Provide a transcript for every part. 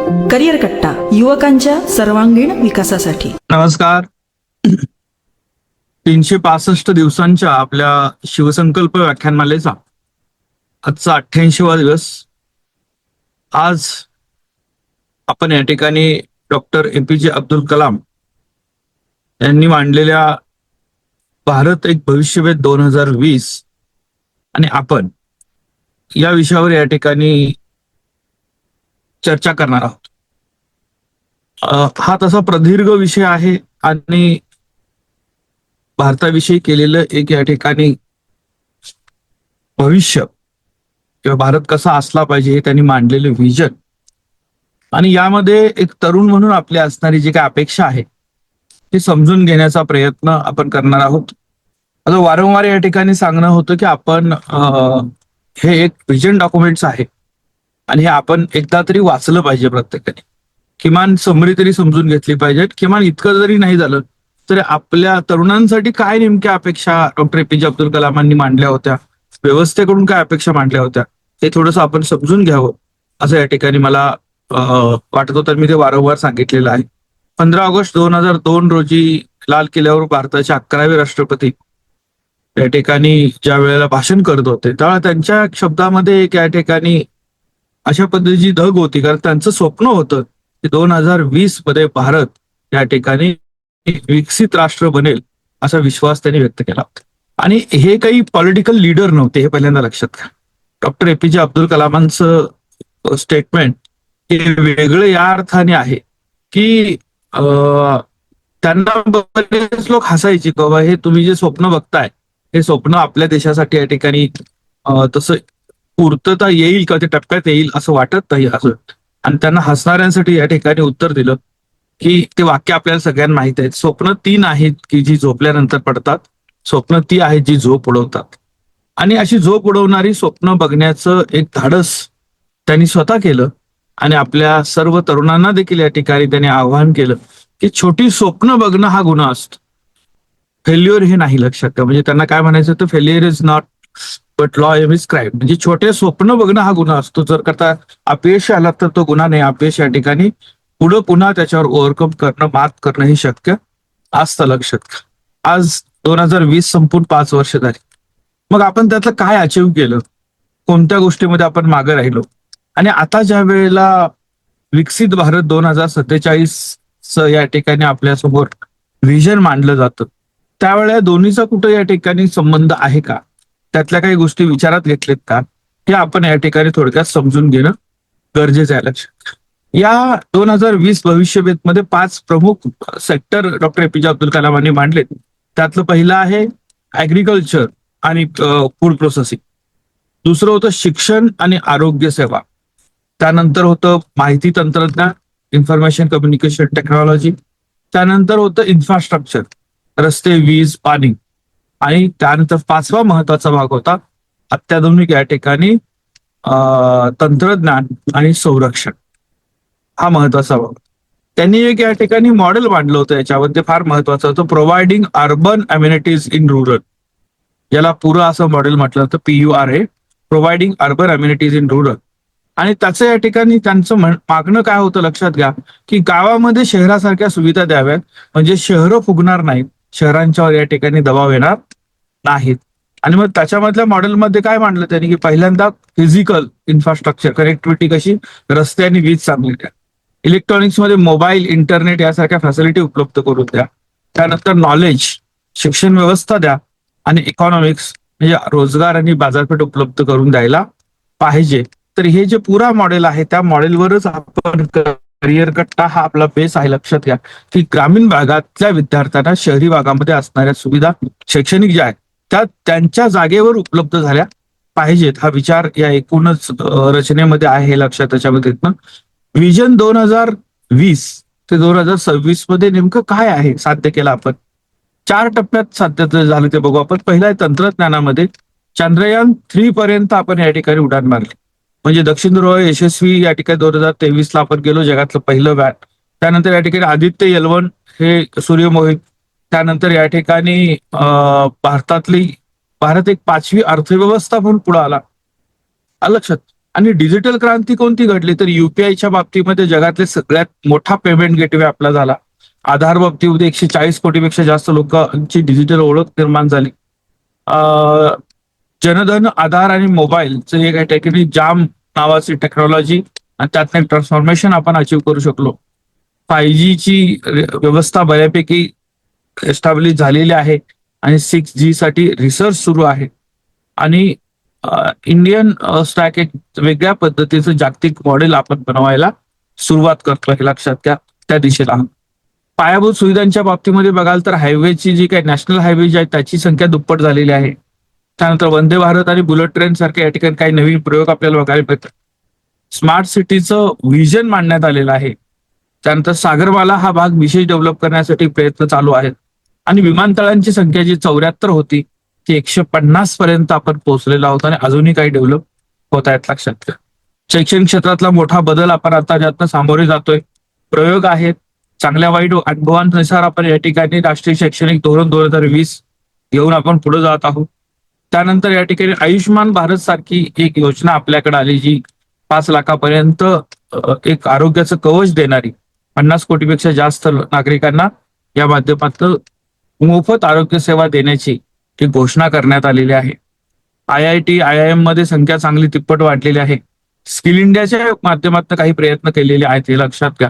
Career कट्टा, युवकांच्या सर्वांगीण विकासासाठी. नमस्कार. 365 दिवसांच्या आपल्या शिवसंकल्प व्याख्यानमालेचा आजचा 88वा दिवस. आज आपण या ठिकाणी डॉक्टर APJ अब्दुल कलाम यांनी मांडलेल्या भारत एक भविष्यवेध 2020 आणि आपण या विषयावर या ठिकाणी चर्चा करणार आहोत. हा तसा प्रदीर्घ विषय आहे आणि भारताविषयी केलेलं एक या ठिकाणी भविष्य किंवा भारत कसा असला पाहिजे हे त्यांनी मांडलेले व्हिजन आणि यामध्ये एक तरुण म्हणून आपली असणारी जी काय अपेक्षा आहे ती समजून घेण्याचा प्रयत्न आपण करणार आहोत. आता वारंवार या ठिकाणी सांगणं होतं की आपण हे एक व्हिजन डॉक्युमेंट्स आहे आणि हे आपण एकदा तरी वाचलं पाहिजे. प्रत्येकाने किमान समरी तरी समजून घेतली पाहिजे. किमान इतकं जरी नाही झालं तर आपल्या तरुणांसाठी काय नेमक्या अपेक्षा डॉक्टर APJ अब्दुल कलामांनी मांडल्या होत्या, व्यवस्थेकडून काय अपेक्षा मांडल्या होत्या हे थोडंसं आपण समजून घ्यावं असं या ठिकाणी मला वाटत होतं. मी ते वारंवार सांगितलेलं आहे. 15 ऑगस्ट 2002 रोजी लाल किल्ल्यावर भारताचे 11वे राष्ट्रपती या ठिकाणी ज्या वेळेला भाषण करत होते तेव्हा त्यांच्या शब्दामध्ये एक या ठिकाणी अशा पद्धतीची धग होती, कारण त्यांचं स्वप्न होतं की 2020 मध्ये भारत या ठिकाणी विकसित राष्ट्र बनेल असा विश्वास त्यांनी व्यक्त केला होता. आणि हे काही पॉलिटिकल लीडर नव्हते, हे पहिल्यांदा लक्षात घ्या. डॉक्टर APJ अब्दुल कलामांचं स्टेटमेंट हे वेगळं या अर्थाने आहे की त्यांना बरेच लोक हसायचे की बाबा हे तुम्ही जे स्वप्न बघताय हे स्वप्न आपल्या देशासाठी या ठिकाणी तसं पूर्तता येईल का, ते टप्प्यात येईल असं वाटत नाही असं. आणि त्यांना हसणाऱ्यांसाठी या ठिकाणी उत्तर दिलं की ते वाक्य आपल्याला सगळ्यांना माहित आहे, स्वप्न 3 आहेत की जी झोपल्यानंतर पडतात, स्वप्न ती आहेत जी झोप उडवतात. आणि अशी झोप उडवणारी स्वप्न बघण्याचं एक धाडस त्यांनी स्वतः केलं आणि आपल्या सर्व तरुणांना देखील या ठिकाणी त्यांनी आवाहन केलं की छोटी स्वप्न बघणं हा गुन्हा असतो, फेल्युअर हे नाही. लक्षात ठेवा. म्हणजे त्यांना काय म्हणायचं होतं, failure is not but law is crime. म्हणजे छोटे स्वप्न बघणं हा गुन्हा असतो. जर करता अपयश आला तर तो गुन्हा नाही. अपयश या ठिकाणी पुढं पुन्हा त्याच्यावर ओव्हरकम करणं, मात करणं हे शक्य असतं. लक्षात घ्या. आज 2020 संपून 5 वर्ष झाली. मग आपण त्यातलं काय अचीव्ह केलं, कोणत्या गोष्टीमध्ये आपण मागे राहिलो आणि आता ज्या वेळेला विकसित भारत 2047 या ठिकाणी आपल्यासमोर व्हिजन मांडलं जातं त्यावेळेला दोन्हीचा कुठं या ठिकाणी संबंध आहे का, त्यातल्या काही गोष्टी विचारात घेतलेत का, हे आपण या ठिकाणी थोडक्यात समजून घेणं गरजेचं आहे. लक्षात. या 2020 भविष्यवेध मध्ये 5 प्रमुख सेक्टर डॉक्टर APJ अब्दुल कलामांनी मांडलेत. त्यातलं पहिलं आहे ऍग्रिकल्चर आणि फूड प्रोसेसिंग. दुसरं होतं शिक्षण आणि आरोग्य सेवा. त्यानंतर होतं माहिती तंत्रज्ञान, इन्फॉर्मेशन कम्युनिकेशन टेक्नॉलॉजी. त्यानंतर होतं इन्फ्रास्ट्रक्चर, रस्ते, वीज, पाणी. आणि त्यानंतर 5वा महत्वाचा भाग होता अत्याधुनिक या ठिकाणी तंत्रज्ञान आणि संरक्षण. हा महत्वाचा भाग. त्यांनी एक या ठिकाणी मॉडेल मांडलं होतं याच्यावर, ते फार महत्वाचं होतं, providing urban amenities in rural. याला पुरं असं मॉडेल म्हटलं होतं, PURA, providing urban amenities in rural. आणि त्याचं या ठिकाणी त्यांचं मागणं काय होतं लक्षात घ्या की गावामध्ये शहरासारख्या सुविधा द्याव्यात, म्हणजे शहरं फुगणार नाहीत, शहरांच्यावर या ठिकाणी दबाव येणार नाहीत. आणि मग त्याच्यामधल्या मॉडेलमध्ये काय मांडलं त्यांनी की पहिल्यांदा फिजिकल इन्फ्रास्ट्रक्चर कनेक्टिव्हिटी कशी, रस्ते आणि वीज चांगली द्या. इलेक्ट्रॉनिक्स मध्ये मोबाईल, इंटरनेट यासारख्या फॅसिलिटी उपलब्ध करून द्या. त्यानंतर नॉलेज, शिक्षण व्यवस्था द्या. आणि इकॉनॉमिक्स म्हणजे रोजगार आणि बाजारपेठ उपलब्ध करून द्यायला पाहिजे. तर हे जे पुरा मॉडेल आहे त्या मॉडेलवरच आपण करिअर कट्टा हा आपला बेस आहे. लक्षात घ्या की ग्रामीण भागातल्या विद्यार्थ्यांना शहरी भागामध्ये असणाऱ्या सुविधा शैक्षणिक ज्या आहेत त्या त्यांच्या जागेवर उपलब्ध झाल्या पाहिजेत. हा विचार या एकूणच रचनेमध्ये आहे, हे लक्षात त्याच्यामध्ये येतं. व्हिजन 2020 ते 2026 मध्ये नेमकं काय आहे साध्य केलं आपण, 4 टप्प्यात साध्य झालं ते बघू आपण. पहिला आहे तंत्रज्ञानामध्ये. चांद्रयान 3 पर्यंत आपण या ठिकाणी उड्डाण मारली, म्हणजे दक्षिण ध्रुव यशस्वी या ठिकाणी 2023 ला आपण गेलो, जगातलं पहिलं व्याट. त्यानंतर या ठिकाणी आदित्य L1 हे सूर्यमोहीम. त्यानंतर या ठिकाणी भारत एक 5वी अर्थव्यवस्था म्हणून पुढे आला लक्षात. आणि डिजिटल क्रांती कोणती घडली तर युपीआयच्या बाबतीमध्ये जगातले सगळ्यात मोठा पेमेंट गेटवे आपला झाला. आधार बाबतीमध्ये 140 कोटीपेक्षा जास्त लोकांची डिजिटल ओळख निर्माण झाली. अं, जनधन आधार आणि मोबाईलचं एक टेक्निक जाम नावाची टेक्नॉलॉजी आणि त्यातनं ट्रान्सफॉर्मेशन आपण अचीव्ह करू शकलो. 5G ची व्यवस्था बऱ्यापैकी एस्टॅब्लिश झालेली आहे आणि 6G साठी रिसर्च सुरू आहे. आणि इंडियन स्टॅक एक वेगळ्या पद्धतीचं जागतिक मॉडेल आपण बनवायला सुरुवात करतो हे लक्षात घ्या. त्या दिशेला पायाभूत सुविधांच्या बाबतीमध्ये बघाल तर हायवेची जी काही नॅशनल हायवे जी आहे त्याची संख्या दुप्पट झालेली आहे. त्यानंतर वंदे भारत आणि बुलेट ट्रेन सारख्या या ठिकाणी काही नवीन प्रयोग आपल्याला बघायला मिळतात. स्मार्ट सिटीचं व्हिजन मांडण्यात आलेलं आहे. त्यानंतर सागरमाला हा भाग विशेष डेव्हलप करण्यासाठी प्रयत्न चालू आहेत. आणि विमानतळांची संख्या जी 74 होती ती 150 पर्यंत आपण पोहोचलेलो आहोत आणि अजूनही काही डेव्हलप होत आहेत लक्षात घ्या. शैक्षणिक क्षेत्रातला मोठा बदल आपण आता ज्यातनं सामोरे जातोय. प्रयोग आहेत. चांगल्या वाईट अनुभवांनुसार आपण या ठिकाणी राष्ट्रीय शैक्षणिक धोरण 2020 घेऊन आपण पुढे जात आहोत. त्यानंतर या ठिकाणी आयुष्यमान भारत सारखी एक योजना आपल्याकडे आली जी 5 लाखापर्यंत एक आरोग्याचं कवच देणारी 50 कोटीपेक्षा जास्त नागरिकांना या माध्यमातून मोफत आरोग्य सेवा देण्याची ती घोषणा करण्यात आलेली आहे. IIT IIM मध्ये संख्या चांगली तिप्पट वाढलेली आहे. स्किल इंडियाच्या माध्यमातून काही प्रयत्न केलेले आहेत हे लक्षात घ्या.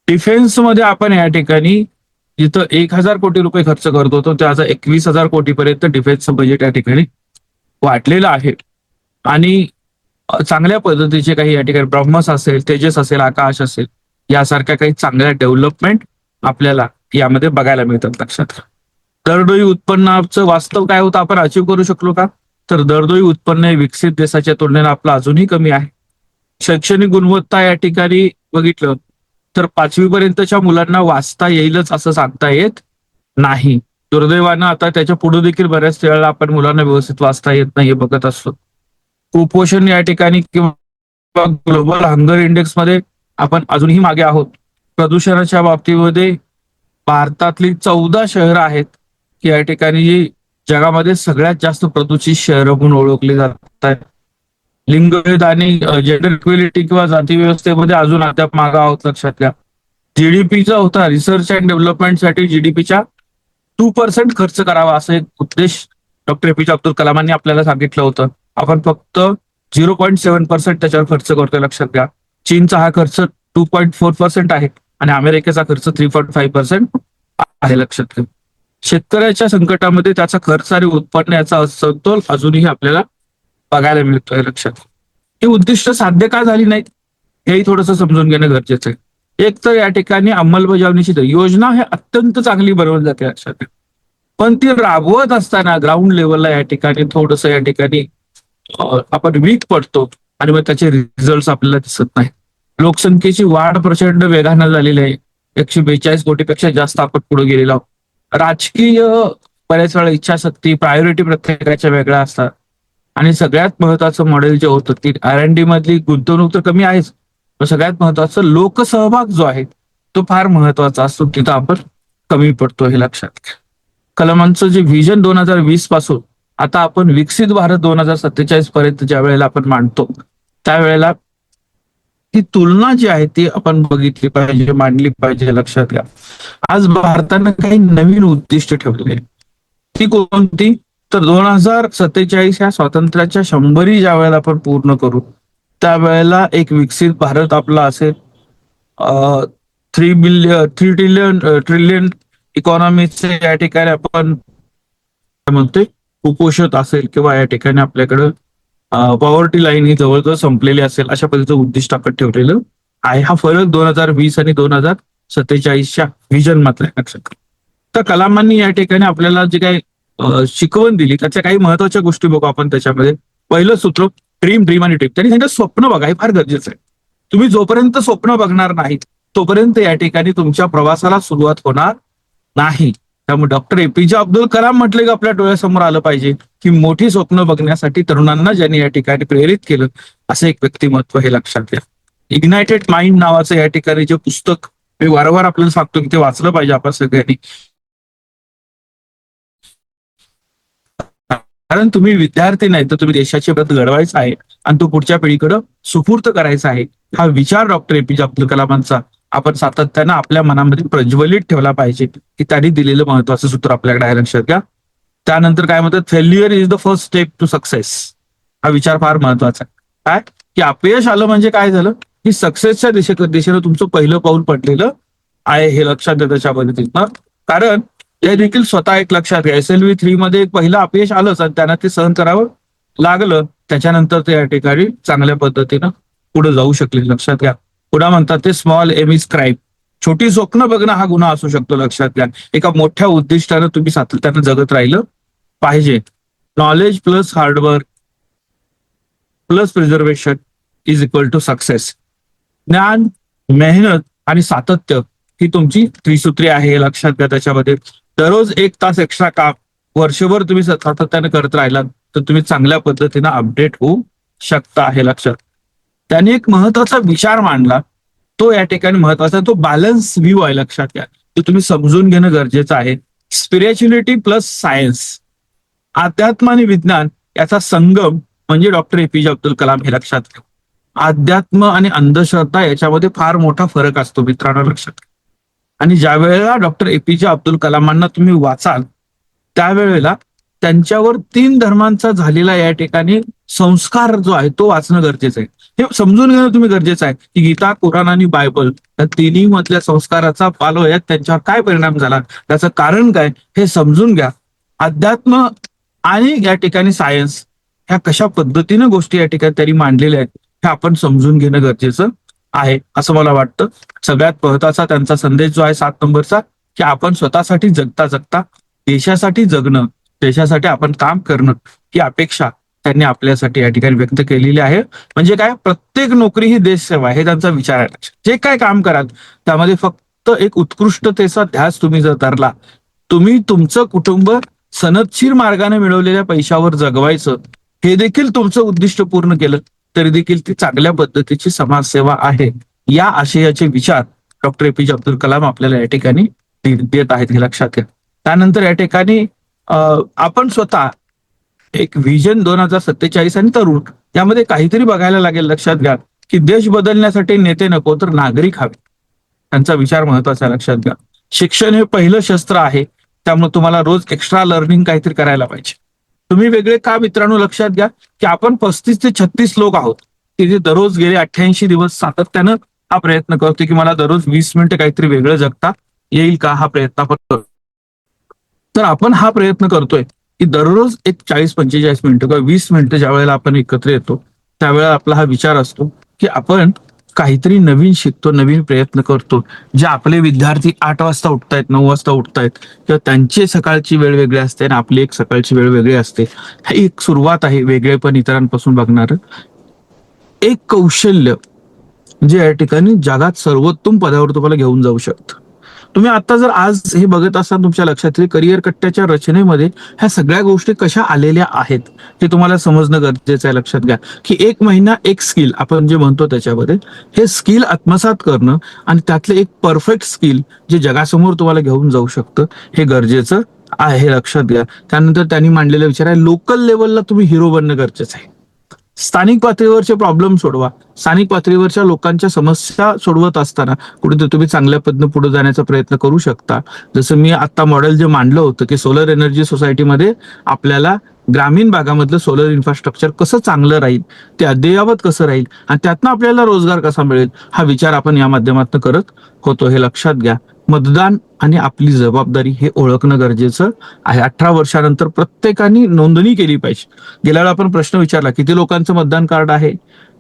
डिफेन्समध्ये आपण या ठिकाणी जिथं 1,000 कोटी रुपये खर्च करत होतो त्याचा 21,000 कोटीपर्यंत डिफेन्सचं बजेट या ठिकाणी वाढलेलं आहे. आणि चांगल्या पद्धतीचे काही या ठिकाणी ब्रह्मस असेल, तेजस असेल, आकाश असेल यासारख्या काही चांगल्या डेव्हलपमेंट आपल्याला यामध्ये बघायला मिळतात लक्षात घ्या. दरडोई उत्पन्नाचं वास्तव काय होतं आपण अचीव्ह करू शकलो का तर दरडोई उत्पन्न हे विकसित देशाच्या तुलनेने आपलं अजूनही कमी आहे. शैक्षणिक गुणवत्ता या ठिकाणी बघितलं तर 5वी पर्यंतच्या मुलांना वाचता येईलच असं सांगता येत नाही. दुर्दैवानं आता त्याच्या पुढे देखील बऱ्याच वेळेला आपण मुलांना व्यवस्थित वाचता येत नाही हे बघत असतो. कुपोषण या ठिकाणी किंवा ग्लोबल हंगर इंडेक्स मध्ये आपण अजूनही मागे आहोत. प्रदूषणाच्या बाबतीमध्ये भारतातली 14 शहरं आहेत की या ठिकाणी जी जगामध्ये सगळ्यात जास्त प्रदूषित शहरं म्हणून ओळखली जात आहेत. लिंगभेद आणि जेंडर इक्वेलिटी किंवा जाती व्यवस्थेमध्ये अजून अद्याप मागे आहोत लक्षात घ्या. जीडीपीचा होता रिसर्च अँड डेव्हलपमेंटसाठी जीडीपीच्या 2% खर्च करावा असा एक उद्देश डॉक्टर APJ अब्दुल कलामांनी आपल्याला सांगितलं होतं. आपण फक्त 0.7% त्याच्यावर खर्च करतोय लक्षात घ्या. चीनचा हा खर्च 2.4% आहे आणि अमेरिकेचा खर्च 3.5% आहे लक्षात घ्या. शेतकऱ्याच्या संकटामध्ये त्याचा खर्च आणि उत्पन्न याचा असमतोल अजूनही आपल्याला बघायला मिळतोय लक्षात. ही उद्दिष्ट साध्य का झाली नाहीत हेही थोडंसं समजून घेणं गरजेचं आहे. एक तर या ठिकाणी अंमलबजावणीची योजना हे अत्यंत चांगली बनवली जाते लक्षात घ्या. पण ती राबवत असताना ग्राउंड लेवलला या ठिकाणी थोडंसं या ठिकाणी आपण वीक पडतो आणि मग त्याचे रिझल्ट आपल्याला दिसत नाही. लोकसंख्येची वाढ प्रचंड वेगानं झालेली आहे. 142 कोटीपेक्षा जास्त आपण पुढे गेलेलो आहोत. राजकीय बऱ्याच वेळा इच्छाशक्ती प्रायोरिटी प्रत्येकाच्या वेगळ्या असतात आणि सगळ्यात महत्वाचं मॉडेल जे होतं ती R&D मधली गुंतवणूक तर कमी आहेच पण सगळ्यात महत्वाचं लोकसहभाग जो आहे तो फार महत्वाचा असतो तिथं आपण कमी पडतो हे लक्षात घ्या. कलमांचं जे व्हिजन 2020 पासून आता आपण विकसित भारत 2047 पर्यंत ज्या वेळेला आपण मांडतो त्यावेळेला ही तुलना जी आहे ती आपण बघितली पाहिजे मांडली पाहिजे लक्षात घ्या. आज भारतानं काही नवीन उद्दिष्ट ठेवले ती कोणती तर 2047 या स्वातंत्र्याच्या 100 ज्या वेळेला आपण पूर्ण करू त्यावेळेला एक विकसित भारत आपला असेल. 3 ट्रिलियन इकॉनॉमीचे या ठिकाणी आपण म्हणतोय कुपोषित असेल किंवा या ठिकाणी आपल्याकडं पॉवर्टी लाईन ही जवळजवळ संपलेली असेल अशा पद्धतीचं उद्दिष्ट आपण ठेवलेलं आहे. हा फरक 2020 आणि 2047च्या व्हिजन मधला लक्षात. तर कलामांनी या ठिकाणी आपल्याला जे काही शिकवण दिली त्याच्या काही महत्वाच्या गोष्टी बघू आपण त्याच्यामध्ये. पहिलं सूत्र ड्रीम आणि टिप. त्यांनी सांगितलं स्वप्न बघा हे फार गरजेचं आहे. तुम्ही जोपर्यंत स्वप्न बघणार नाहीत तोपर्यंत या ठिकाणी तुमच्या प्रवासाला सुरुवात होणार नाही. त्यामुळे डॉक्टर APJ अब्दुल कलाम म्हटले की आपल्या डोळ्यासमोर आलं पाहिजे की मोठी स्वप्न बघण्यासाठी तरुणांना ज्यांनी या ठिकाणी प्रेरित केलं असं एक व्यक्तिमत्व हे लक्षात घ्या. इग्नायटेड माइंड नावाचं या ठिकाणी जे पुस्तक मी वारंवार आपल्याला सांगतो की ते वाचलं पाहिजे आपण सगळ्यांनी. कारण तुम्ही विद्यार्थी नाही तर तुम्ही देशाचे प्रगत घडवायचा आहे आणि तो पुढच्या पिढीकडे सुपूर्त करायचा आहे. हा विचार डॉक्टर एपीजे अब्दुल कलामांचा आपण सातत्यानं आपल्या मनामध्ये प्रज्वलित ठेवला पाहिजे, की त्यांनी दिलेलं महत्वाचं सूत्र आपल्याकडे आहे, लक्षात घ्या. त्यानंतर काय म्हणतात, failure is the first step to success. हा विचार फार महत्वाचा आहे. काय की अपयश आलं म्हणजे काय झालं, की सक्सेसच्या दिशेनं तुमचं पहिलं पाऊल पडलेलं आहे, हे लक्षात द्या त्याच्या पद्धतीनं. कारण हे देखील स्वतः एक लक्षात घ्या, SLV3 मध्ये एक पहिलं अपयश आलंच आणि त्यांना ते सहन करावं लागलं. त्याच्यानंतर ते या ठिकाणी चांगल्या पद्धतीनं पुढे जाऊ शकले, लक्षात घ्या. पुन्हा म्हणतात ते स्मॉल एम इज क्राईम. छोटी स्वप्न बघणं हा गुन्हा असू शकतो, लक्षात घ्या. एका मोठ्या उद्दिष्टानं तुम्ही सातत्यानं जगत राहिलं पाहिजे. Knowledge plus hard work plus preservation is equal to success. ज्ञान, मेहनत आणि सातत्य ही तुमची त्रिसूत्री आहे, हे लक्षात घ्या. त्याच्यामध्ये दररोज 1 तास एक्स्ट्रा काम वर्षभर तुम्ही सातत्याने करत राहिलात तर तुम्ही चांगल्या पद्धतीने अपडेट होऊ शकता, हे लक्षात. त्याने एक महत्वाचा विचार मांडला, तो या ठिकाणी महत्वाचा, तो बॅलन्स व्ह्यू आहे, लक्षात घ्या. तो तुम्ही समजून घेणं गरजेचं आहे. स्पिरिच्युअलिटी प्लस सायन्स, अध्यात्म आणि विज्ञान याचा संगम म्हणजे डॉक्टर एपीजे अब्दुल कलाम, हे लक्षात घ्या. अध्यात्म आणि अंधश्रद्धा याच्यामध्ये फार मोठा फरक असतो मित्रांनो, लक्षात घ्या. आणि ज्या वेळेला डॉक्टर एपीजे अब्दुल कलामांना तुम्ही वाचाल त्यावेळेला त्यांच्यावर 3 धर्मांचा झालेला या ठिकाणी संस्कार जो आहे तो वाचणं गरजेचं आहे. हे समजून घेणं तुम्ही गरजेचं आहे की गीता, कुराण आणि बायबल या तिन्ही मधल्या संस्काराचा पालवयात त्यांच्यावर काय परिणाम झाला, त्याचं कारण काय हे समजून घ्या. अध्यात्म आणि या ठिकाणी सायन्स ह्या कशा पद्धतीनं गोष्टी या ठिकाणी त्यांनी मांडलेल्या आहेत हे आपण समजून घेणं गरजेचं आहे, असं मला वाटतं. सगळ्यात महत्वाचा त्यांचा संदेश जो आहे 7 नंबरचा, की आपण स्वतःसाठी जगता जगता देशासाठी जगणं, देशासाठी आपण काम करणं ही अपेक्षा त्यांनी आपल्यासाठी या ठिकाणी व्यक्त केलेली आहे. म्हणजे काय, प्रत्येक नोकरी ही देशसेवा आहे, हे त्यांचा विचार आहे. जे काय काम कराल त्यामध्ये फक्त एक उत्कृष्टतेचा ध्यास तुम्ही जर धरला, तुम्ही तुमचं कुटुंब सनदशीर मार्गाने मिळवलेल्या पैशावर जगवायचं हे देखील तुमचं उद्दिष्ट पूर्ण केलं तरी देखील ती चांगल्या पद्धतीची समाजसेवा आहे. या आशयाचे विचार डॉक्टर एपीजे अब्दुल कलाम आपल्याला या ठिकाणी देत आहेत, हे लक्षात घ्या. त्यानंतर या ठिकाणी आपण स्वतः एक व्हिजन 2047 आणि तरुण यामध्ये काहीतरी बघायला लागेल, लक्षात घ्या, की देश बदलण्यासाठी नेते नको तर नागरिक हवे. त्यांचा विचार महत्वाचा आहे, लक्षात घ्या. शिक्षण हे पहिलं शस्त्र आहे, त्यामुळे तुम्हाला रोज एक्स्ट्रा लर्निंग काहीतरी करायला पाहिजे. तुम्ही वेगळे का मित्रांनो, लक्षात घ्या की आपण 35 ते 36 लोक आहोत की जे दररोज गेले 88 दिवस सातत्यानं हा प्रयत्न करतो की मला दररोज 20 मिनिटं काहीतरी वेगळं जगता येईल का, हा प्रयत्न आपण करतो. तर आपण हा प्रयत्न करतोय की दररोज एक 40-45 मिनिटं किंवा 20 मिनिटं ज्या वेळेला आपण एकत्र येतो त्यावेळेला आपला हा विचार असतो की आपण काहीतरी नवीन शिकतो, नवीन प्रयत्न करतो. जे आपले विद्यार्थी 8 वाजता उठतायत, 9 वाजता उठतायत किंवा त्यांची सकाळची वेळ वेगळी असते आणि आपली एक सकाळची वेळ वेगळी असते. ही एक सुरुवात आहे वेगळेपण इतरांपासून बघणार. एक कौशल्य जे या ठिकाणी जगात सर्वोत्तम पदावर तुम्हाला घेऊन जाऊ शकतं. तुम्ही आता जर आज हे बघत असाल तुमच्या लक्षात येईल करिअर कट्ट्याच्या रचनेमध्ये ह्या सगळ्या गोष्टी कशा आलेल्या आहेत हे तुम्हाला समजणं गरजेचं आहे. लक्षात घ्या की 1 महिना एक स्किल आपण जे म्हणतो त्याच्यामध्ये हे स्किल आत्मसात करणं आणि त्यातलं एक परफेक्ट स्किल जे जगासमोर तुम्हाला घेऊन जाऊ शकतं हे गरजेचं आहे, हे लक्षात घ्या. त्यानंतर त्यांनी मांडलेला विचार आहे, लोकल लेवलला तुम्ही हिरो बनणं गरजेचं आहे. स्थानिक पातळीवरचे प्रॉब्लेम सोडवा. स्थानिक पातळीवरच्या लोकांच्या समस्या सोडवत असताना कुठेतरी तुम्ही चांगल्या पद्धतीने पुढे जाण्याचा प्रयत्न करू शकता. जसं मी आता मॉडेल जे मांडलं होतं की सोलर एनर्जी सोसायटीमध्ये आपल्याला ग्रामीण भागामधलं सोलर इन्फ्रास्ट्रक्चर कसं चांगलं राहील, ते अद्ययावत कसं राहील आणि त्यातनं आपल्याला रोजगार कसा मिळेल हा विचार आपण या माध्यमातून करत होतो, हे लक्षात घ्या. मतदान आणि आपली जबाबदारी हे ओळखणं गरजेचं आहे. 18 वर्षानंतर प्रत्येकाने नोंदणी केली पाहिजे. गेल्या वेळेला आपण प्रश्न विचारला किती लोकांचं मतदान कार्ड आहे.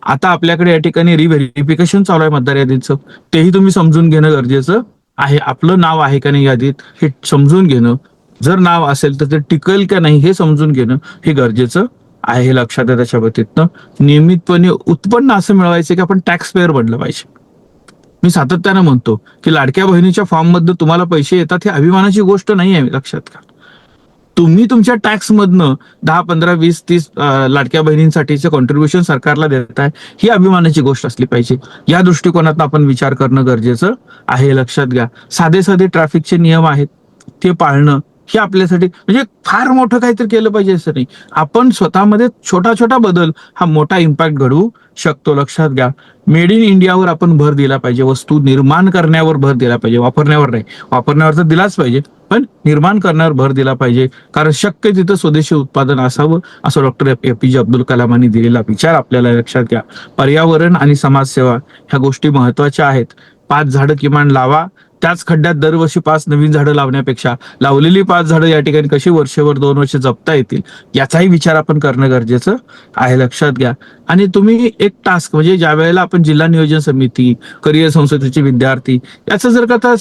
आता आपल्याकडे या ठिकाणी रिव्हेरिफिकेशन चालू आहे मतदार यादीचं, तेही तुम्ही समजून घेणं गरजेचं आहे. आपलं नाव आहे का नाही यादीत हे समजून घेणं, जर नाव असेल तर ते टिकेल का नाही हे समजून घेणं हे गरजेचं आहे, हे लक्षात आहे. त्याच्या बाबतीतनं नियमितपणे उत्पन्न असं मिळवायचं की आपण टॅक्स पेअर बनलं पाहिजे. मी सातत्यानं म्हणतो की लाडक्या बहिणीच्या फॉर्म मध्ये तुम्हाला पैसे येतात ही अभिमानाची गोष्ट नाही आहे, लक्षात घ्या. तुम्ही तुमच्या टॅक्स मधनं 10, 15, 20, 30 लाडक्या बहिणींसाठीचं कॉन्ट्रीब्युशन सरकारला देताय ही अभिमानाची गोष्ट असली पाहिजे. या दृष्टिकोनात आपण विचार करणं गरजेचं आहे, लक्षात घ्या. साधे साधे ट्रॅफिकचे नियम आहेत ते पाळणं हे आपल्यासाठी म्हणजे फार मोठं काहीतरी केलं पाहिजे असं नाही. आपण स्वतःमध्ये छोटा छोटा बदल हा मोठा इम्पॅक्ट घडवू शकतो. लक्षात घ्या. मेड इन इंडियावर आपण भर दिला पाहिजे. वस्तू निर्माण करण्यावर भर दिला पाहिजे, वापरण्यावर नाही. वापरण्यावर तर दिलाच पाहिजे, पण निर्माण करण्यावर भर दिला पाहिजे. कारण शक्य तिथं स्वदेशी उत्पादन असावं, असं डॉक्टर APJ अब्दुल कलामांनी दिलेला विचार आपल्याला लक्षात घ्या. पर्यावरण आणि समाजसेवा ह्या गोष्टी महत्वाच्या आहेत. 5 झाडं किमान लावा. त्याच खड्ड्यात दरवर्षी 5 नवीन झाडं लावण्यापेक्षा लावलेली 5 झाडं या ठिकाणी कशी वर्षभर 2 वर्ष जपता येतील याचाही विचार आपण करणं गरजेचं आहे. लक्षात घ्या. आणि तुम्ही एक टास्क म्हणजे ज्या वेळेला आपण जिल्हा नियोजन समिती, करिअर संस्थेचे विद्यार्थी याचं जर का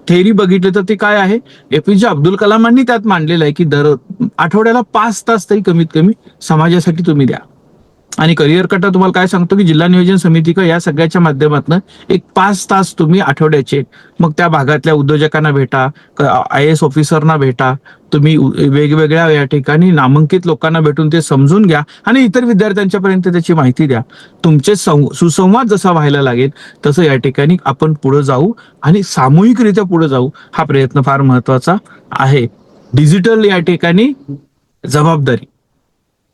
थेअरी बघितलं तर ते काय आहे, APJ अब्दुल कलामांनी त्यात मांडलेलं आहे की दर आठवड्याला 5 तास तरी कमीत कमी समाजासाठी तुम्ही द्या. आणि करिअर कटा तुम्हाला काय सांगतो की जिल्हा नियोजन समिती का या सगळ्याच्या माध्यमातून एक 5 तास तुम्ही आठवड्याचे मग त्या भागातल्या उद्योजकांना भेटा, IAS ऑफिसरना भेटा, तुम्ही वेगवेगळ्या या ठिकाणी नामांकित लोकांना भेटून ते समजून घ्या आणि इतर विद्यार्थ्यांच्यापर्यंत त्याची माहिती द्या. तुमचे सुसंवाद जसा व्हायला लागेल तसं या ठिकाणी आपण पुढे जाऊ आणि सामूहिकरित्या पुढे जाऊ. हा प्रयत्न फार महत्वाचा आहे. डिजिटल या ठिकाणी जबाबदारी,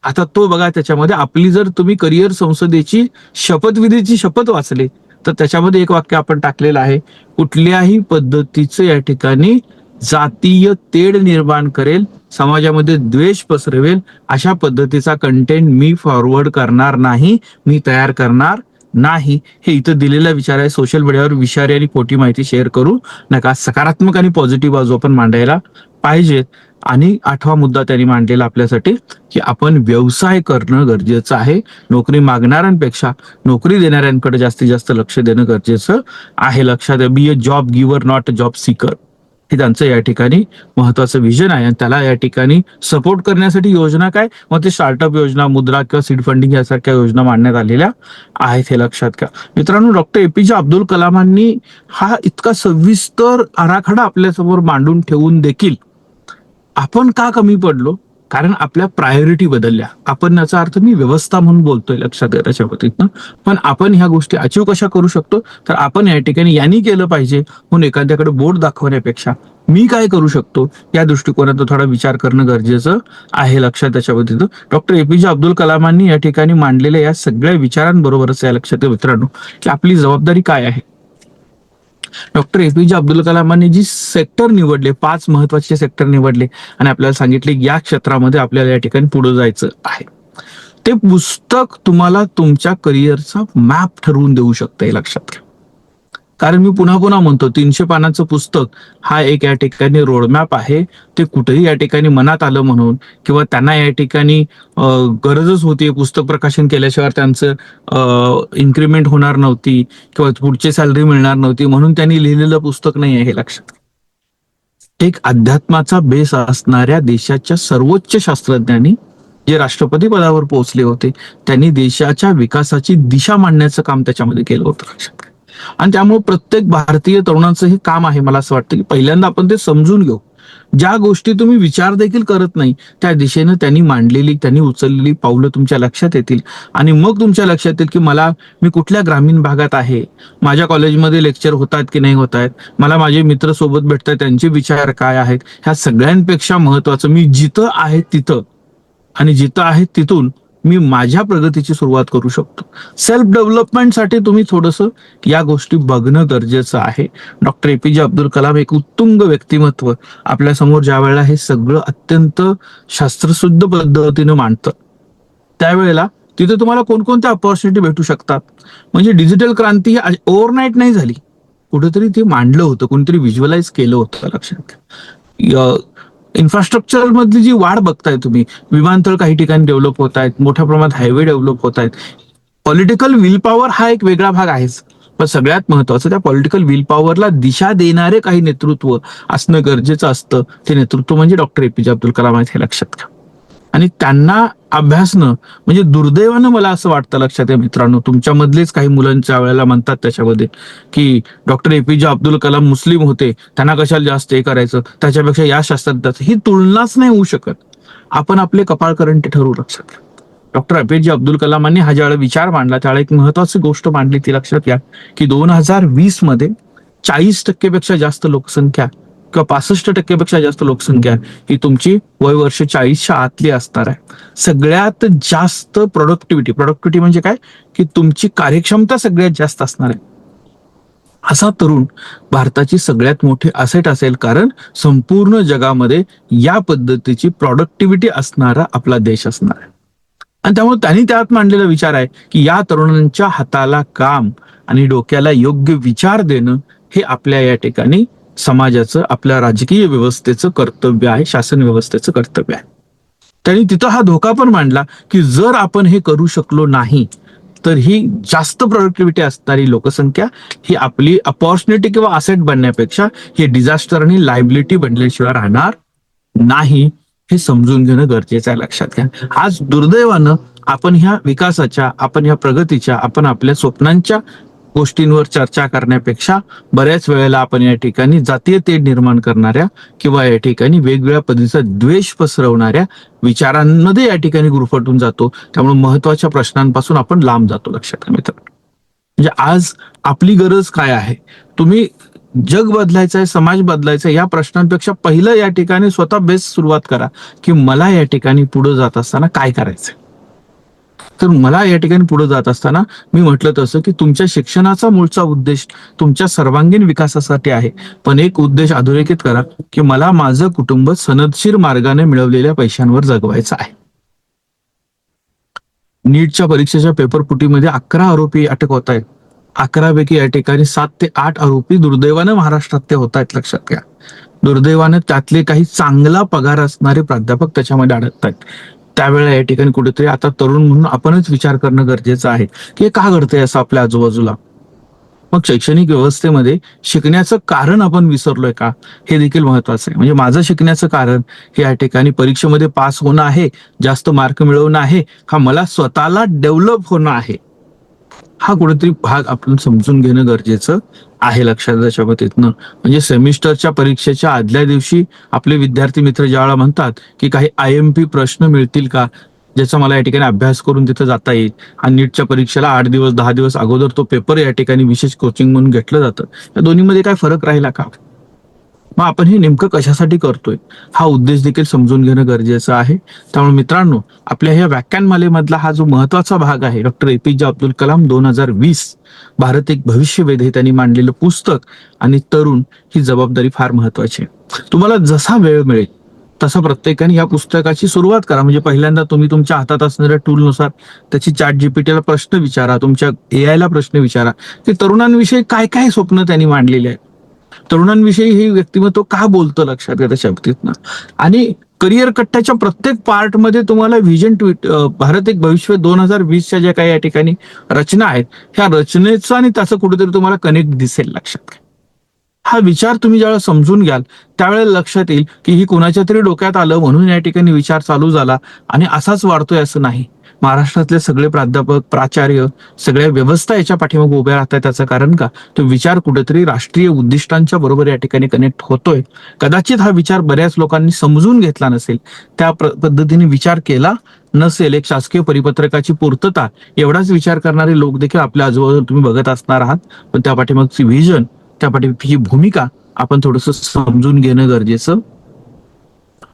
आता तो बघा. त्याच्यामध्ये आपली जर तुम्ही करिअर संसदेची शपथविधीची शपथ वाचली तर त्याच्यामध्ये एक वाक्य आपण टाकलेलं आहे, कुठल्याही पद्धतीचं या ठिकाणी जातीय तेढ निर्माण करेल, समाजामध्ये द्वेष पसरवेल अशा पद्धतीचा कंटेंट मी फॉरवर्ड करणार नाही, मी तयार करणार नाही. हे इथं दिलेला विचार आहे. सोशल मीडियावर विषारी आणि खोटी माहिती शेअर करू नका. सकारात्मक आणि पॉझिटिव्ह बाजू आपण मांडायला पाहिजेत. आणि 8वा मुद्दा त्यांनी मांडलेला आपल्यासाठी की आपण व्यवसाय करणं गरजेचं आहे. नोकरी मागणाऱ्यांपेक्षा नोकरी देणाऱ्यांकडे जास्तीत जास्त लक्ष देणं गरजेचं आहे. लक्षात द्या. Be a job giver not a job seeker हे त्यांचं या ठिकाणी महत्वाचं विजन आहे. आणि त्याला या ठिकाणी सपोर्ट करण्यासाठी योजना काय, मग ते स्टार्टअप योजना, मुद्रा किंवा सीड फंडिंग यासारख्या योजना मांडण्यात आलेल्या आहेत. हे लक्षात घ्या. मित्रांनो, डॉक्टर APJ अब्दुल कलामांनी हा इतका सविस्तर आराखडा आपल्यासमोर मांडून ठेवून देखील आपण का कमी पडलो, कारण आपल्या प्रायोरिटी बदलल्या. आपण याचा अर्थ मी व्यवस्था म्हणून बोलतोय, लक्षात घ्या त्याच्या बाबतीत. पण आपण ह्या गोष्टी अचीव कशा करू शकतो, तर आपण या ठिकाणी यांनी केलं पाहिजे म्हणून एखाद्याकडे बोट दाखवण्यापेक्षा मी काय करू शकतो या दृष्टिकोनातून थोडा विचार करणं गरजेचं आहे. लक्षात त्याच्या बाबतीत डॉक्टर APJ अब्दुल कलामांनी या ठिकाणी मांडलेल्या या सगळ्या विचारांबरोबरच या लक्षात घ्या मित्रांनो की आपली जबाबदारी काय आहे. डॉक्टर APJ अब्दुल कलामांनी जी सेक्टर निवडले, 5 महत्वाचे सेक्टर निवडले आणि आपल्याला सांगितले या क्षेत्रामध्ये आपल्याला या ठिकाणी पुढे जायचं आहे. ते पुस्तक तुम्हाला तुमच्या करिअरचा मॅप ठरवून देऊ शकतं, हे लक्षात घ्या. कारण मी पुन्हा पुन्हा म्हणतो 300 पानाचं पुस्तक हा एक या ठिकाणी रोडमॅप आहे. ते कुठेही या ठिकाणी मनात आलं म्हणून किंवा त्यांना या ठिकाणी गरजच होती, पुस्तक प्रकाशन केल्याशिवाय त्यांचं इन्क्रीमेंट होणार नव्हती किंवा पुढची सॅलरी मिळणार नव्हती म्हणून त्यांनी लिहिलेलं पुस्तक नाही आहे, हे लक्षात. एक अध्यात्माचा बेस असणाऱ्या देशाच्या सर्वोच्च शास्त्रज्ञांनी जे राष्ट्रपती पदावर पोहोचले होते त्यांनी देशाच्या विकासाची दिशा मांडण्याचं काम त्याच्यामध्ये केलं होतं, लक्षात. आणि त्यामुळे प्रत्येक भारतीय तरुणांचं हे काम आहे, मला असं वाटतं की पहिल्यांदा आपण ते समजून घेऊ. ज्या गोष्टी तुम्ही विचार देखील करत नाही त्या दिशेनं त्यांनी उचललेली पावलं तुमच्या लक्षात येतील. आणि मग तुमच्या लक्षात येईल की मी कुठल्या ग्रामीण भागात आहे, माझ्या कॉलेजमध्ये लेक्चर होत आहेत की नाही होत आहेत, मला माझे मित्र सोबत भेटतात त्यांचे विचार काय आहेत. ह्या सगळ्यांपेक्षा महत्वाचं मी जिथं आहे तिथं आणि जिथं आहे तिथून मी माझ्या प्रगतीची सुरुवात करू शकतो. सेल्फ डेव्हलपमेंटसाठी तुम्ही थोडंसं या गोष्टी बघणं गरजेचं आहे. डॉक्टर APJ अब्दुल कलाम एक उत्तुंग व्यक्तिमत्व आपल्या समोर ज्या वेळेला हे सगळं अत्यंत शास्त्रशुद्ध पद्धतीनं मांडतं त्यावेळेला तिथे तुम्हाला कोणकोणत्या अपॉर्च्युनिटी भेटू शकतात. म्हणजे डिजिटल क्रांती ही ओव्हरनाईट नाही झाली, कुठेतरी ते मांडलं होतं, कोणीतरी व्हिज्युअलाइज केलं होतं, लक्षात. इन्फ्रास्ट्रक्चर मधली जी वाढ बघताय तुम्ही, विमानतळ काही ठिकाणी डेव्हलप होत आहेत, मोठ्या प्रमाणात हायवे डेव्हलप होत आहेत. पॉलिटिकल विल पॉवर हा एक वेगळा भाग आहेच, पण सगळ्यात महत्वाचं त्या पॉलिटिकल विल पॉवरला दिशा देणारे काही नेतृत्व असणं गरजेचं असतं. ते नेतृत्व म्हणजे डॉक्टर APJ अब्दुल कलाम आहेत, हे लक्षात घ्या. आणि त्यांना अभ्यासणं म्हणजे दुर्दैवानं मला असं वाटतं, लक्षात घ्या मित्रांनो, तुमच्यामधलेच काही मुलांच्या वेळेला म्हणतात त्याच्यामध्ये की डॉक्टर APJ अब्दुल कलाम मुस्लिम होते, त्यांना कशाला जास्त हे करायचं, त्याच्यापेक्षा या शास्त्रज्ञाचं ही तुलनाच नाही होऊ शकत. आपण आपले कपाळ करंट ठरवू, लक्षात घ्या. डॉक्टर APJ अब्दुल कलामांनी हा ज्यावेळेला विचार मांडला त्यावेळेला एक महत्वाची गोष्ट मांडली ती लक्षात घ्या की 2020 मध्ये 40% पेक्षा जास्त लोकसंख्या किंवा 65% जास्त लोकसंख्या ही तुमची वय वर्ष 40च्या आतली असणार आहे. सगळ्यात जास्त प्रोडक्टिव्हिटी म्हणजे काय, की तुमची कार्यक्षमता सगळ्यात जास्त असणार आहे. असा तरुण भारताची सगळ्यात मोठी असेट असेल, कारण संपूर्ण जगामध्ये या पद्धतीची प्रोडक्टिव्हिटी असणारा आपला देश असणार आहे. आणि त्यामुळे त्यांनी त्यात मांडलेला विचार आहे की या तरुणांच्या हाताला काम आणि डोक्याला योग्य विचार देणं हे आपल्या या ठिकाणी समाजाचं, आपल्या राजकीय व्यवस्थेचं कर्तव्य आहे, शासन व्यवस्थेचं कर्तव्य आहे. त्यांनी तिथं हा धोका पण मांडला की जर आपण हे करू शकलो नाही तर ही जास्त प्रोडक्टिव्हिटी असणारी लोकसंख्या ही आपली अपॉर्च्युनिटी किंवा असेट बनण्यापेक्षा ही डिझास्टर आणि लायबिलिटी बनल्याशिवाय राहणार नाही. हे समजून घेणं गरजेचं आहे, लक्षात घ्या. आज दुर्दैवानं आपण ह्या विकासाच्या, आपण ह्या प्रगतीच्या, आपण आपल्या स्वप्नांच्या गोष्टींवर चर्चा करण्यापेक्षा बऱ्याच वेळेला आपण या ठिकाणी जातीय तेढ निर्माण करणाऱ्या किंवा या ठिकाणी वेगवेगळ्या पद्धतीचा द्वेष पसरवणाऱ्या विचारांमध्ये या ठिकाणी गुरफटून जातो. त्यामुळे महत्वाच्या प्रश्नांपासून आपण लांब जातो, लक्षात घ्या मित्र. म्हणजे आज आपली गरज काय आहे, तुम्ही जग बदलायचं आहे, समाज बदलायचा आहे, या प्रश्नांपेक्षा पहिलं या ठिकाणी स्वतः बेस्ट सुरुवात करा की मला या ठिकाणी पुढे जात असताना काय करायचंय. तर मला या ठिकाणी पुढे जात असताना मी म्हटलं तसं की तुमच्या शिक्षणाचा मूळचा उद्देश तुमच्या सर्वांगीण विकासासाठी आहे, पण एक उद्देश अधोरेखित करा की मला माझं कुटुंब सनदशीर मार्गाने मिळवलेल्या पैशांवर जगवायचं आहे. नीटच्या परीक्षेच्या पेपरफुटीमध्ये 11 आरोपी अटक होत आहेत. 11 पैकी या ठिकाणी 7 ते 8 आरोपी दुर्दैवानं महाराष्ट्रात ते होत आहेत, लक्षात घ्या. दुर्दैवानं त्यातले काही चांगला पगार असणारे प्राध्यापक त्याच्यामध्ये अडकत आहेत. त्यावेळेला या ठिकाणी कुठेतरी आता तरुण म्हणून आपणच विचार करणं गरजेचं आहे की हे का घडतंय असं आपल्या आजूबाजूला. मग शैक्षणिक व्यवस्थेमध्ये शिकण्याचं कारण आपण विसरलोय का, हे देखील महत्वाचं आहे. म्हणजे माझं शिकण्याचं कारण हे या ठिकाणी परीक्षेमध्ये पास होणं आहे, जास्त मार्क मिळवणं आहे, का मला स्वतःला डेव्हलप होणं आहे, हा कुठेतरी भाग आपण समजून घेणं गरजेचं आहे, लक्षात त्याच्या बाबतीतनं. म्हणजे सेमिस्टरच्या परीक्षेच्या आदल्या दिवशी आपले विद्यार्थी मित्र ज्यावेळेला म्हणतात की काही IMP प्रश्न मिळतील का, ज्याचा मला या ठिकाणी अभ्यास करून तिथं जाता येईल, आणि नीटच्या परीक्षेला 8 दिवस 10 दिवस अगोदर तो पेपर या ठिकाणी विशेष कोचिंग म्हणून घेतलं जातं, या दोन्हीमध्ये काय फरक राहिला का. मग आपण हे नेमकं कशासाठी करतोय हा उद्देश देखील समजून घेणं गरजेचं आहे. त्यामुळे मित्रांनो, आपल्या ह्या व्याख्यानमालेमधला हा जो महत्वाचा भाग आहे, डॉक्टर APJ अब्दुल कलाम 2020 भारत एक भविष्यवेध हे त्यांनी मांडलेलं पुस्तक आणि तरुण ही जबाबदारी फार महत्वाची आहे. तुम्हाला जसा वेळ मिळेल तसं प्रत्येकाने या पुस्तकाची सुरुवात करा. म्हणजे पहिल्यांदा तुम्ही तुमच्या हातात असणाऱ्या टूलनुसार त्याची ChatGPT ला प्रश्न विचारा, तुमच्या AI ला प्रश्न विचारा की तरुणांविषयी काय काय स्वप्न त्यांनी मांडलेली आहे, तरुणांविषयी हे व्यक्तिमत्व का बोलतं, लक्षात घ्या त्याच्या बाबतीत. आणि करिअर कट्ट्याच्या प्रत्येक पार्टमध्ये तुम्हाला व्हिजन भारत एक भविष्य 2020च्या ज्या काही या ठिकाणी रचना आहेत, ह्या रचनेचं आणि त्याचं कुठेतरी तुम्हाला कनेक्ट दिसेल, लक्षात घ्या. हा विचार तुम्ही ज्यावेळेला समजून घ्याल त्यावेळेला लक्षात येईल की ही कोणाच्या तरी डोक्यात आलं म्हणून या ठिकाणी विचार चालू झाला आणि असाच वाढतोय असं नाही. महाराष्ट्रातले सगळे प्राध्यापक, प्राचार्य, सगळ्या व्यवस्था याच्या पाठीमागे उभ्या राहतात. त्याचं कारण का, तो विचार कुठेतरी राष्ट्रीय उद्दिष्टांच्या बरोबर या ठिकाणी कनेक्ट होतोय. कदाचित हा विचार बऱ्याच लोकांनी समजून घेतला नसेल, त्या पद्धतीने विचार केला नसेल, एक शासकीय परिपत्रकाची पूर्तता एवढाच विचार करणारे लोक देखील आपल्या आजूबाजूला तुम्ही बघत असणार आहात. पण त्या पाठीमागची व्हिजन, त्या पाठीमागची भूमिका आपण थोडंसं समजून घेणं गरजेचं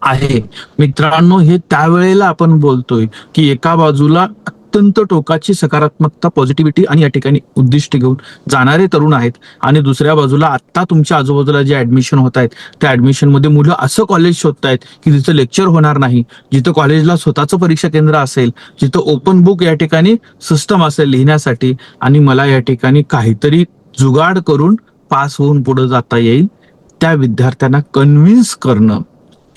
आहे. मित्रांनो, हे त्यावेळेला आपण बोलतोय की एका बाजूला अत्यंत टोकाची सकारात्मकता, पॉझिटिव्हिटी आणि या ठिकाणी उद्दिष्ट घेऊन जाणारे तरुण आहेत, आणि दुसऱ्या बाजूला आता तुमच्या आजूबाजूला जे ऍडमिशन होत आहेत त्या ऍडमिशन मध्ये मुलं असं कॉलेज शोधतायत की जिथं लेक्चर होणार नाही, जिथं कॉलेजला स्वतःचं परीक्षा केंद्र असेल, जिथं ओपन बुक या ठिकाणी सिस्टम असेल लिहिण्यासाठी, आणि मला या ठिकाणी काहीतरी जुगाड करून पास होऊन पुढे जाता येईल. त्या विद्यार्थ्यांना कन्व्हिन्स करणं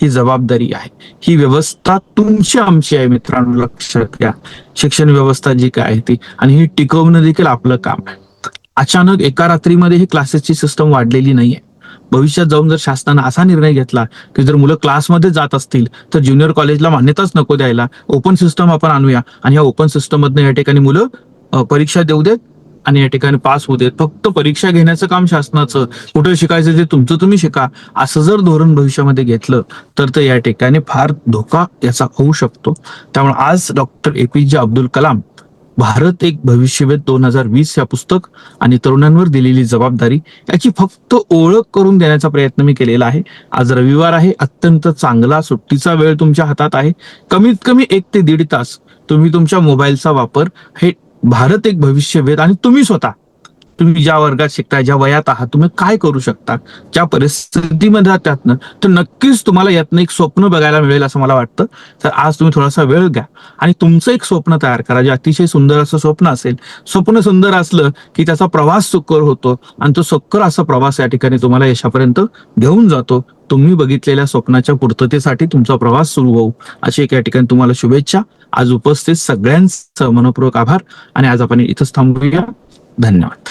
ही जबाबदारी आहे. ही व्यवस्था तुमची आमची आहे मित्रांनो, लक्षात घ्या. शिक्षण व्यवस्था जी काय आहे ती, आणि ही टिकवणं देखील आपलं काम आहे. अचानक एका रात्रीमध्ये ही क्लासेसची सिस्टम वाढलेली नाहीये. भविष्यात जाऊन जर शासनानं असा निर्णय घेतला की जर मुलं क्लासमध्ये जात असतील तर ज्युनियर कॉलेजला मान्यताच नको द्यायला, ओपन सिस्टम आपण आणूया आणि या ओपन सिस्टम मधनं या ठिकाणी मुलं परीक्षा देऊ देत आणि या ठिकाणी पास होऊ देत, फक्त परीक्षा घेण्याचं काम शासनाचं, कुठे शिकायचं ते तुमचं तुम्ही शिका, असं जर धोरण भविष्यामध्ये घेतलं तर ते या ठिकाणी फार धोका याचा होऊ शकतो. त्यामुळे आज डॉक्टर APJ अब्दुल कलाम भारत एक भविष्यवेध 2020 या पुस्तक आणि तरुणांवर दिलेली जबाबदारी याची फक्त ओळख करून देण्याचा प्रयत्न मी केलेला आहे. आज रविवार आहे, अत्यंत चांगला सुट्टीचा वेळ तुमच्या हातात आहे. कमीत कमी 1 ते 1.5 तास तुम्ही तुमच्या मोबाईलचा वापर हे भारत एक भविष्यवेध आणि तुम्ही स्वतः तुम्ही ज्या वर्गात शिकताय, ज्या वयात आहात, तुम्ही काय करू शकता, ज्या परिस्थितीमध्ये आहात त्यातनं, तर नक्कीच तुम्हाला यातनं एक स्वप्न बघायला मिळेल असं मला वाटतं. तर आज तुम्ही थोडासा वेळ घ्या आणि तुमचं एक स्वप्न तयार करा, जे अतिशय सुंदर असं स्वप्न असेल. स्वप्न सुंदर असलं की त्याचा प्रवास सुकर होतो आणि तो सुकर असा प्रवास या ठिकाणी तुम्हाला यशापर्यंत घेऊन जातो. तुम्ही बघितलेल्या स्वप्नाच्या पूर्ततेसाठी तुमचा प्रवास सुरू होऊ अशी एक या ठिकाणी तुम्हाला शुभेच्छा. आज उपस्थित सगळ्यांचं मनपूर्वक आभार आणि आज आपण इथंच थांबूया. धन्यवाद.